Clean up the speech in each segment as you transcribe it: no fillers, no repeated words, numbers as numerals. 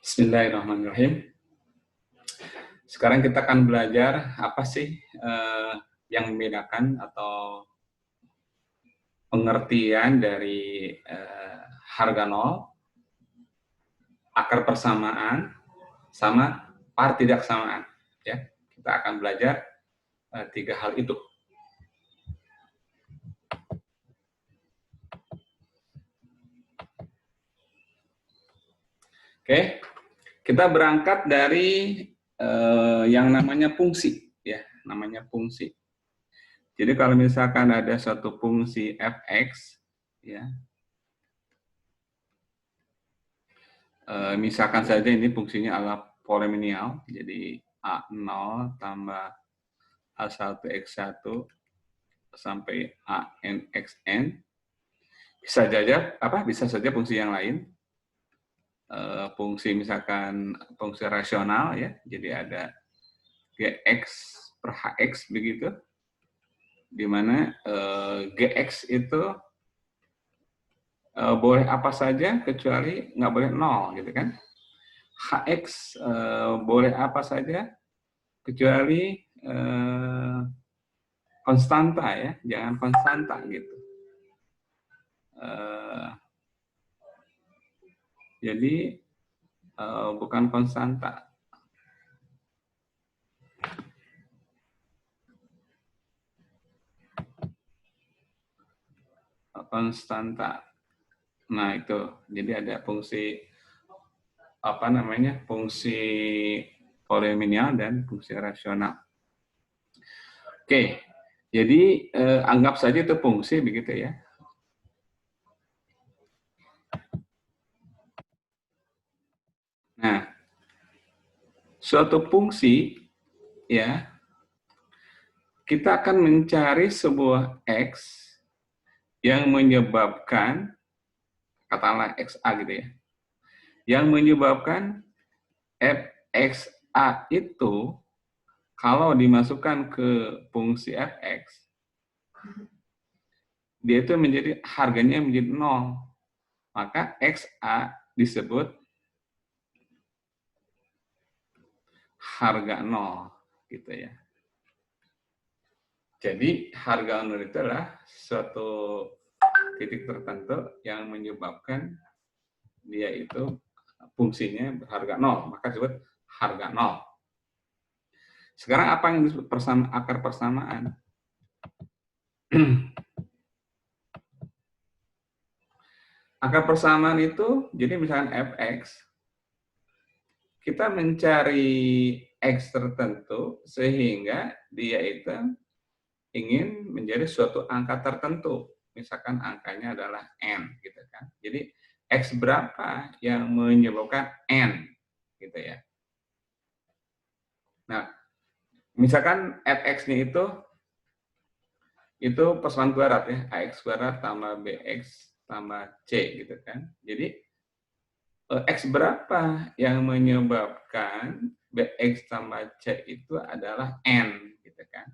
Bismillahirrahmanirrahim. Sekarang kita akan belajar apa sih yang membedakan atau pengertian dari harga nol, akar persamaan, sama partidaksamaan. Ya, kita akan belajar tiga hal itu. Oke, kita berangkat dari yang namanya fungsi, ya, namanya fungsi. Jadi kalau misalkan ada suatu fungsi fx, ya, misalkan saja ini fungsinya adalah polinomial, jadi A0 tambah A1X1 sampai ANXN. Bisa saja fungsi yang lain. Fungsi misalkan fungsi rasional, ya, jadi ada Gx per Hx begitu, di mana Gx itu boleh apa saja kecuali nggak boleh 0, gitu kan. Hx boleh apa saja kecuali konstanta, ya, jangan konstanta gitu. Jadi bukan konstanta. Konstanta. Nah, itu. Jadi ada fungsi apa namanya? Fungsi polinomial dan fungsi rasional. Oke. Jadi anggap saja itu fungsi begitu, ya. Nah, suatu fungsi, ya, kita akan mencari sebuah x yang menyebabkan, katakanlah XA gitu, ya, yang menyebabkan fxa itu kalau dimasukkan ke fungsi fx, dia itu menjadi harganya menjadi 0. Maka XA disebut harga 0, gitu, ya. Jadi harga 0 itu adalah suatu titik tertentu yang menyebabkan dia itu fungsinya berharga 0, maka disebut harga 0. Sekarang apa yang disebut akar persamaan? Akar persamaan itu, jadi misalkan fx, kita mencari x tertentu sehingga dia itu ingin menjadi suatu angka tertentu. Misalkan angkanya adalah n, gitu kan. Jadi x berapa yang menyebabkan n, gitu, ya. Nah, misalkan fx-nya itu persamaan kuadrat, ya, ax kuadrat tambah bx tambah c, gitu kan. Jadi x berapa yang menyebabkan bx tambah c itu adalah n, gitu kan.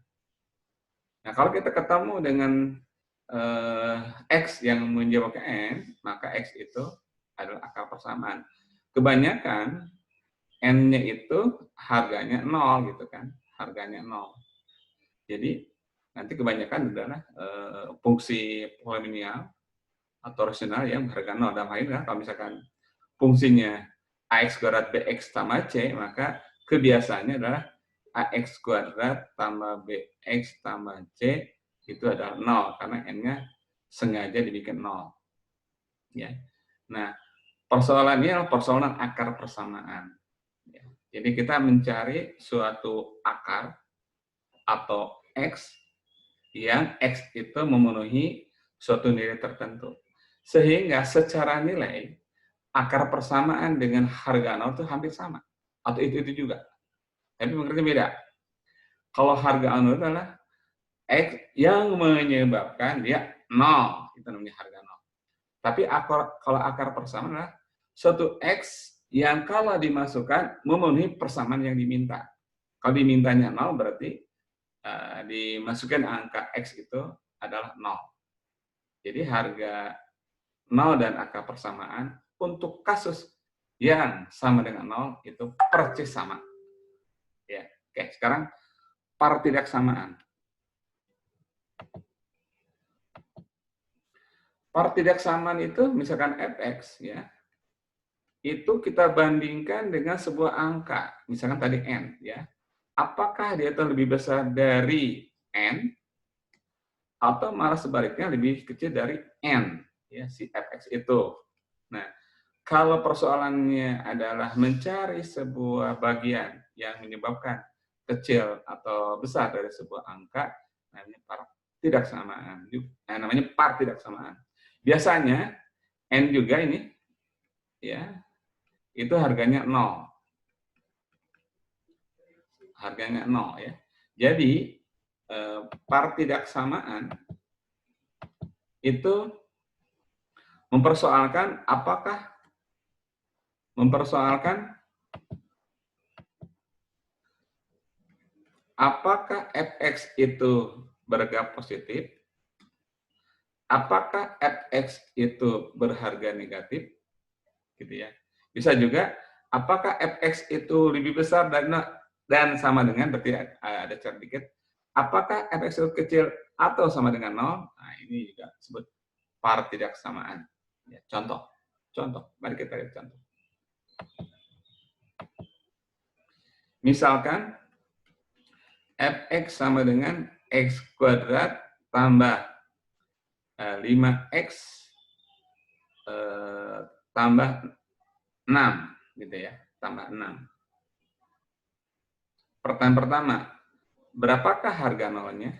Nah, kalau kita ketemu dengan x yang menyebabkan n, maka x itu adalah akar persamaan. Kebanyakan n-nya itu harganya 0, gitu kan, harganya 0. Jadi nanti kebanyakan adalah fungsi polinomial atau rasional yang berharga 0. Dalam hal ini, kalau misalkan fungsinya ax kuadrat bx tambah c, maka kebiasaannya adalah ax kuadrat tambah bx tambah c itu adalah 0, karena n-nya sengaja dibikin 0. Ya. Nah, persoalannya adalah persoalan akar persamaan. Ya. Jadi kita mencari suatu akar atau x yang x itu memenuhi suatu nilai tertentu. Sehingga secara nilai, akar persamaan dengan harga 0 itu hampir sama. Atau itu juga. Tapi pengertiannya beda. Kalau harga 0 adalah x yang menyebabkan dia 0. Itu namanya harga 0. Tapi kalau akar persamaan adalah suatu x yang kalau dimasukkan memenuhi persamaan yang diminta. Kalau dimintanya 0 berarti dimasukkan angka x itu adalah 0. Jadi harga 0 dan akar persamaan untuk kasus yang sama dengan 0 itu persis sama. Ya, oke. Sekarang partidaksamaan. Partidaksamaan itu misalkan fx ya, itu kita bandingkan dengan sebuah angka, misalkan tadi n ya. Apakah dia itu lebih besar dari n atau malah sebaliknya lebih kecil dari n ya si fx itu. Nah, kalau persoalannya adalah mencari sebuah bagian yang menyebabkan kecil atau besar dari sebuah angka, namanya partidaksamaan. Namanya partidaksamaan. Biasanya n juga ini ya, itu harganya 0. Harganya 0 ya. Jadi partidaksamaan itu mempersoalkan apakah fx itu berharga positif, apakah fx itu berharga negatif, gitu ya. Bisa juga apakah fx itu lebih besar dan sama dengan, berarti ada cara dikit, apakah fx itu kecil atau sama dengan 0. Nah, ini juga disebut partidaksamaan. Ya, contoh, mari kita lihat contoh. Misalkan fx sama dengan x kuadrat tambah 5x tambah 6, gitu ya, tambah 6. Pertanyaan pertama, berapakah harga nolnya?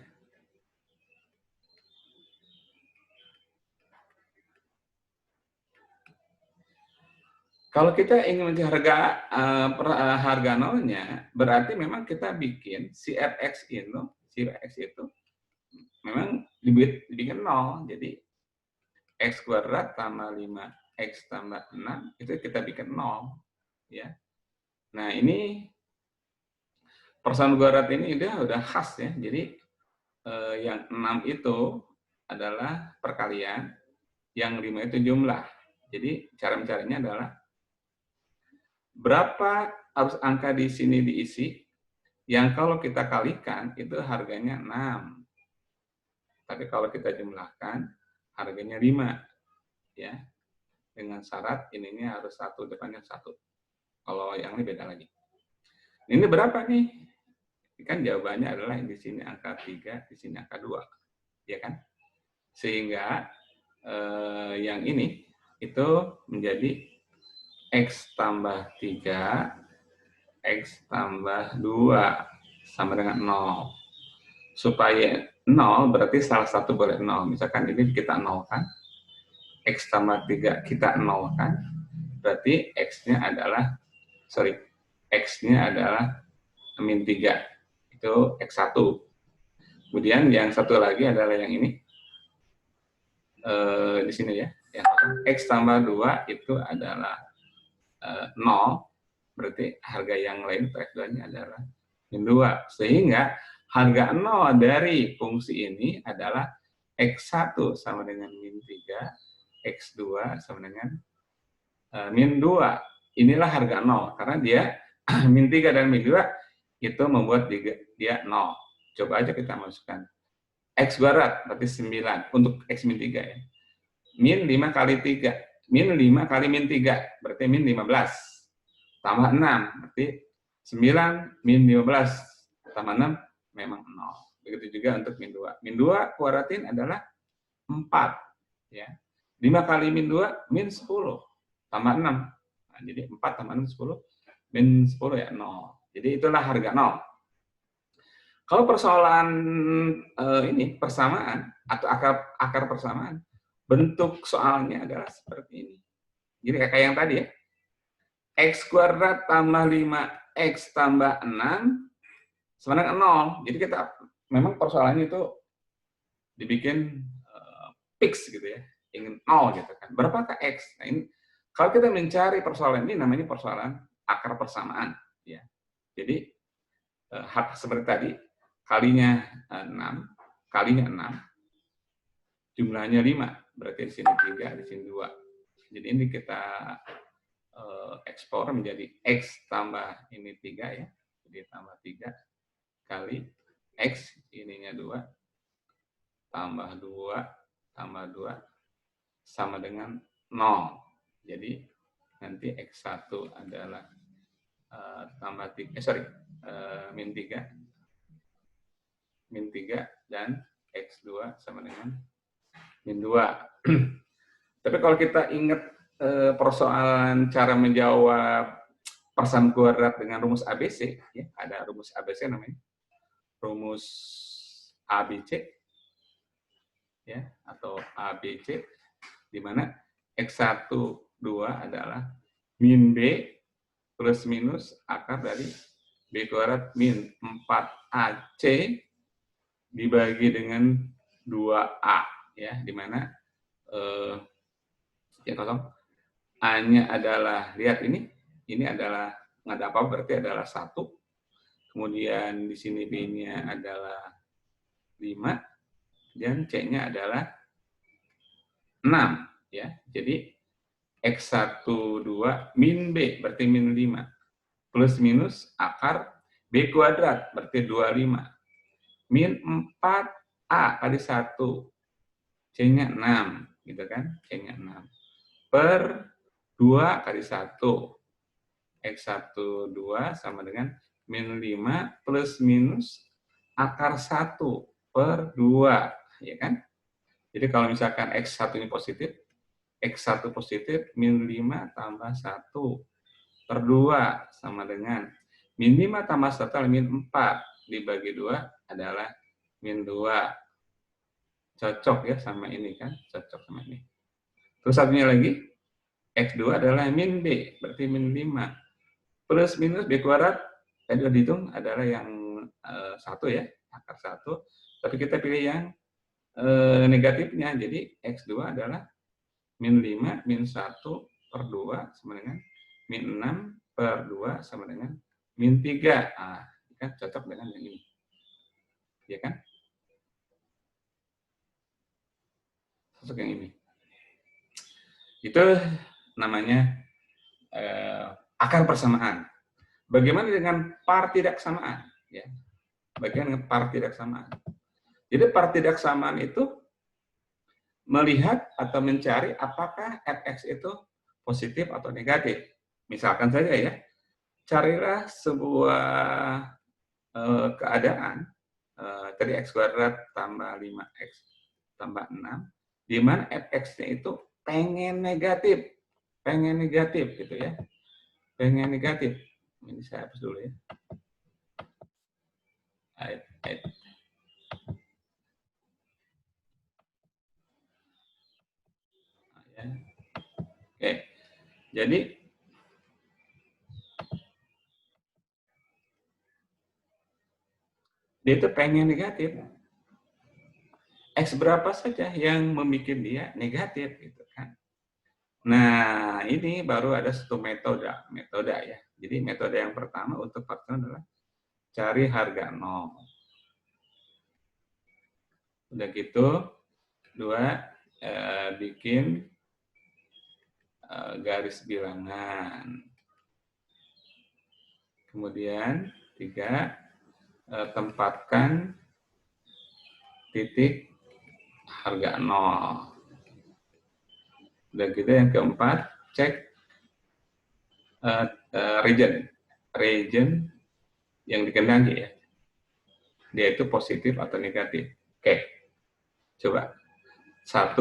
Kalau kita ingin mencari harga nolnya, berarti memang kita bikin si fx itu memang dibikin 0. Jadi x kuadrat tambah 5x tambah 6 itu kita bikin 0 ya. Nah, ini persamaan kuadrat ini udah khas ya. Jadi yang 6 itu adalah perkalian, yang 5 itu jumlah. Jadi cara mencarinya adalah berapa harus angka di sini diisi, yang kalau kita kalikan itu harganya 6. Tapi kalau kita jumlahkan harganya 5 ya. Dengan syarat ininya harus 1, depannya 1. Kalau yang ini beda lagi. Ini berapa nih? Kan jawabannya adalah di sini angka 3, di sini angka 2. Ya kan? Sehingga yang ini itu menjadi x tambah 3, x tambah 2 sama dengan 0. Supaya 0 berarti salah satu boleh 0. Misalkan ini kita nolkan, x tambah 3 kita nolkan, berarti x-nya adalah, x-nya adalah min 3. Itu x1. Kemudian yang satu lagi adalah yang ini. Di sini ya. X tambah 2 itu adalah 0, berarti harga yang lain x2-nya adalah min 2. Sehingga harga 0 dari fungsi ini adalah x1 sama dengan min 3, x2 sama dengan min 2. Inilah harga 0, karena dia min 3 dan min 2 itu membuat dia 0. Coba aja kita masukkan. X kuadrat berarti 9 untuk X min 3 ya. Min 5 kali 3. Min 5 kali min 3 berarti min 15. Tambah 6 berarti 9 min 15 tambah 6 memang 0. Begitu juga untuk min 2. Min 2 kuadratin adalah 4 ya. 5 kali min 2 min 10 tambah 6. Nah, jadi 4 tambah 6 10 min 10 ya 0. Jadi itulah harga 0. Kalau persoalan ini persamaan atau akar persamaan, bentuk soalnya adalah seperti ini. Jadi kayak yang tadi ya. X kuadrat tambah 5x tambah 6 sama dengan 0. Jadi kita memang persoalannya itu dibikin fix gitu ya. Ingin 0 gitu kan. Berapakah X? Nah, ini kalau kita mencari persoalan ini namanya persoalan akar persamaan ya. Jadi seperti tadi kalinya 6, jumlahnya 5, berarti di sini 3, di sini 2. Jadi ini kita ekspor menjadi X tambah ini 3 ya. Jadi tambah 3 kali X, ininya 2, tambah 2, tambah 2, sama dengan 0. Jadi nanti X1 adalah tambah 3, min 3, dan X2 sama dengan min 2. Tapi kalau kita ingat persoalan cara menjawab persamaan kuadrat dengan rumus ABC, ya, ada rumus ABC namanya, rumus ABC, ya, atau ABC, di mana X1, 2 adalah min B plus minus akar dari B kuadrat min 4AC dibagi dengan 2A, ya, di mana ya kosong A-nya adalah, lihat ini adalah nggak ada apa, berarti adalah 1. Kemudian di sini B-nya adalah 5 dan C-nya adalah 6, ya. Jadi X1 2 min B berarti min 5 plus minus akar B kuadrat berarti 25 min 4A kali 1, C-nya 6, gitu kan? C-nya 6 per 2 kali 1, X1 2 sama dengan min 5 plus minus akar 1 per 2, ya kan? Jadi kalau misalkan X1 ini positif, X1 positif, min 5 tambah 1 per 2 sama dengan min 5 tambah 1 adalah min 4, dibagi 2 adalah min 2. Cocok ya sama ini kan? Cocok sama ini. Terus satunya lagi, X2 adalah min B, berarti min 5. Plus minus B kuadrat, tadi udah dihitung adalah yang 1 ya, akar 1. Tapi kita pilih yang negatifnya, jadi X2 adalah min 5, min 1 per 2 sama dengan min 6 per 2 sama dengan min 3. Nah, kan cocok dengan yang ini. Ya kan? Cocok yang ini. Itu namanya akar persamaan. Bagaimana dengan par tidak samaan? Ya. Bagaimana dengan par tidak samaan? Jadi par tidak samaan itu melihat atau mencari apakah fx itu positif atau negatif. Misalkan saja ya, carilah sebuah keadaan tadi x kuadrat tambah 5x tambah 6, di mana fx-nya itu pengen negatif gitu ya, pengen negatif. Ini saya hapus dulu ya. Oke, jadi dia itu pengen negatif. X berapa saja yang membuat dia negatif gitu kan. Nah, ini baru ada satu metode ya. Jadi metode yang pertama untuk faktor adalah cari harga 0. Udah gitu, 2 bikin garis bilangan. Kemudian 3 tempatkan titik harga 0. Udah gitu yang keempat, cek region yang dikehendaki ya. Dia itu positif atau negatif. Oke. Coba. 1.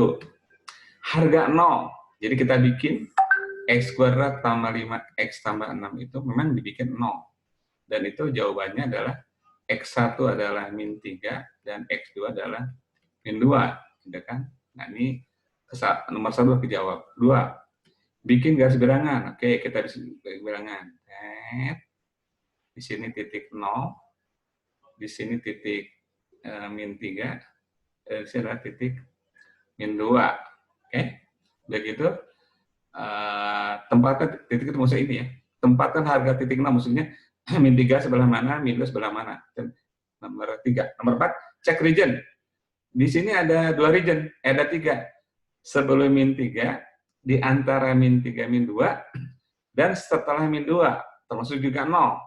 Harga 0. Jadi kita bikin x kuadrat tambah 5x tambah 6 itu memang dibikin 0. Dan itu jawabannya adalah x1 adalah min 3 dan x2 adalah min 2. Gitu kan? Nah ini nomor 1 kejawab. 2. Bikin garis bilangan. Oke, kita bikin garis bilangan. Di sini titik 0. Di sini titik min 3. Di sini adalah titik min 2. Oke. Begitu. Tempatkan titik itu maksudnya ini ya. Tempatkan harga titik 0 maksudnya min 3 sebelah mana, min 2 sebelah mana. Nomor 3. Nomor 4, cek region. Di sini ada 2 region, ada 3. Sebelum min 3, di antara min 3 min 2, dan setelah min 2, termasuk juga 0.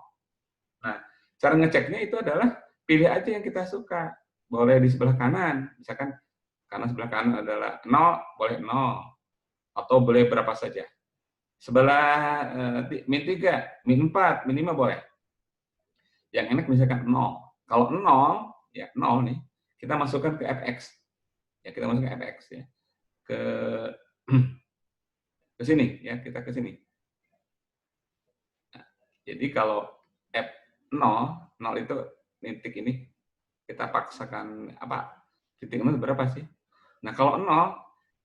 Nah, cara ngeceknya itu adalah pilih aja yang kita suka. Boleh di sebelah kanan, misalkan karena sebelah kanan adalah 0, boleh 0. Atau boleh berapa saja. Sebelah min 3, min 4, min 5 boleh. Yang enak misalkan 0. Kalau 0, ya 0 nih, kita masukkan ke fx. Ya, kita masukkan ke fx ya. Ke sini ya, kita ke sini. Nah, jadi kalau f0, 0 itu titik ini kita paksakan apa? Titik 0 berapa sih? Nah, kalau 0,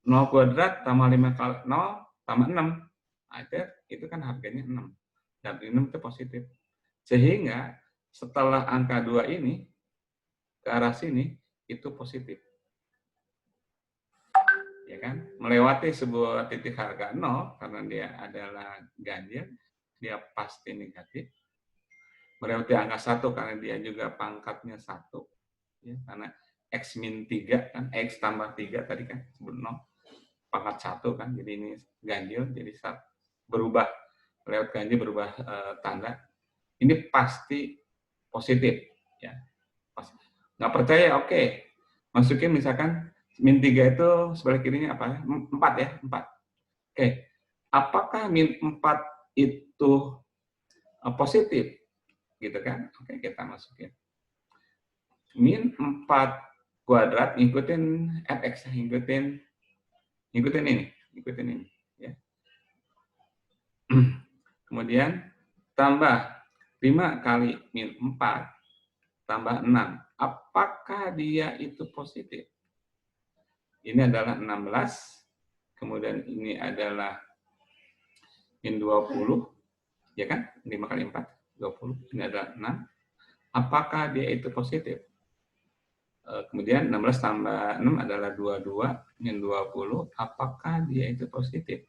0 kuadrat tambah 5 kali 0 tambah 6. Nah, itu kan harganya 6. Dan 6 itu positif. Sehingga setelah angka 2 ini ke arah sini itu positif. Ya kan? Melewati sebuah titik harga 0 karena dia adalah ganjil, dia pasti negatif. Melewati angka 1 karena dia juga pangkatnya 1. Ya, karena X min 3 kan, X tambah 3 tadi kan sebut 0. Pangkat 1 kan, jadi ini ganjil, jadi berubah, lewat ganjil berubah tanda. Ini pasti positif. Ya. Nggak percaya, oke. Masukin misalkan min 3 itu sebelah kirinya apa? 4 ya, 4. Oke. Apakah min 4 itu positif? Gitu kan? Oke, kita masukin. Min 4 kuadrat ngikutin fx, ngikutin ini, ya. Kemudian tambah 5 kali min 4 tambah 6. Apakah dia itu positif? Ini adalah 16, kemudian ini adalah min 20, ya kan? 5 kali 4, 20. Ini adalah 6. Apakah dia itu positif? Kemudian 16 tambah 6 adalah 22, min 20. Apakah dia itu positif?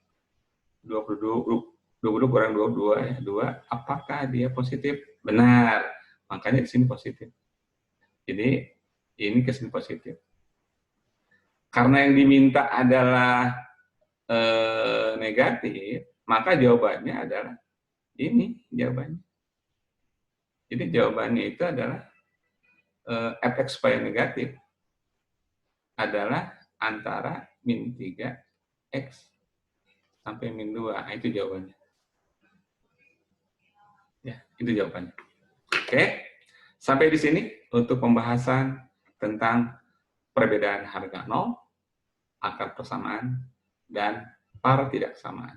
22 kurang 22 ya, 2. Apakah dia positif? Benar. Makanya di sini positif. Jadi ini ke sini positif. Karena yang diminta adalah negatif, maka jawabannya adalah ini jawabannya. Jadi jawabannya itu adalah fx supaya negatif adalah antara min 3x sampai min 2. Nah, itu jawabannya. Ya, itu jawabannya. Oke. Sampai di sini untuk pembahasan tentang perbedaan harga 0, akar persamaan, dan par tidak samaan.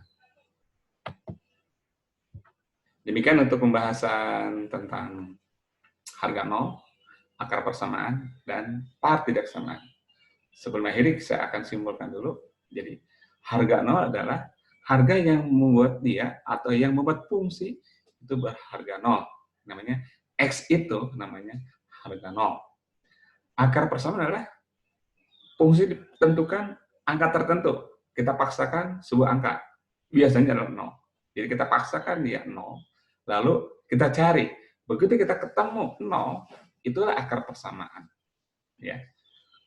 Demikian untuk pembahasan tentang harga 0, akar persamaan, dan par tidak samaan. Sebelum akhiri, saya akan simpulkan dulu. Jadi, harga 0 adalah harga yang membuat dia atau yang membuat fungsi itu berharga 0. Namanya X itu namanya harga 0. Akar persamaan adalah fungsi ditentukan angka tertentu. Kita paksakan sebuah angka. Biasanya adalah 0. Jadi kita paksakan dia 0. Lalu kita cari. Begitu kita ketemu 0, itulah akar persamaan. Ya.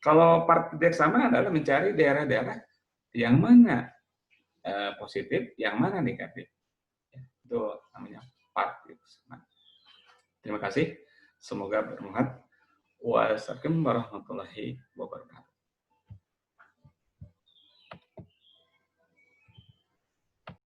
Kalau par tidak sama adalah mencari daerah-daerah yang mana positif, yang mana negatif. Ya, itu namanya par tidak sama. Terima kasih. Semoga bermanfaat. Wassalamualaikum warahmatullahi wabarakatuh.